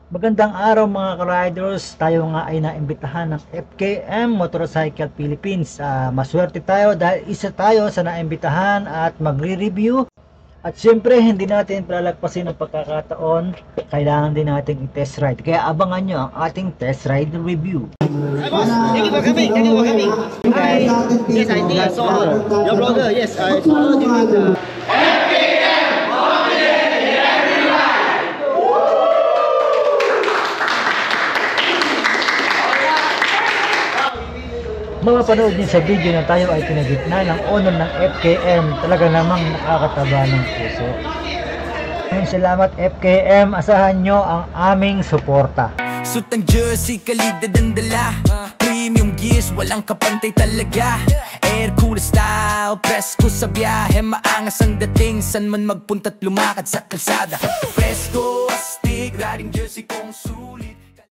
Magandang araw mga ka-riders. Tayo nga ay naimbitahan ng FKM Motorcycle Philippines. Maswerte tayo dahil isa tayo sa naimbitahan at magre-review. At syempre hindi natin palalagpasin ang pagkakataon. Kailangan din natin i-test ride. Kaya abangan nyo ang ating test ride review. Hi boss, thank you for coming. Thank you for coming. Hi. Yes, I think I saw your blogger. Yes, I saw during the Mapapanood niyo sa video na tayo ay kinagitna ng honor ng FKM. Talaga namang nakakataba ng puso. Salamat FKM. Asahan nyo ang aming suporta. Suit ang jersey, kalidad ang dala. Premium gears, walang kapantay talaga. Air cool style, presko sa biyahe. Maangas ang dating, san man magpunta't lumakad sa kalsada. Presko, astig, riding jersey kong sulit.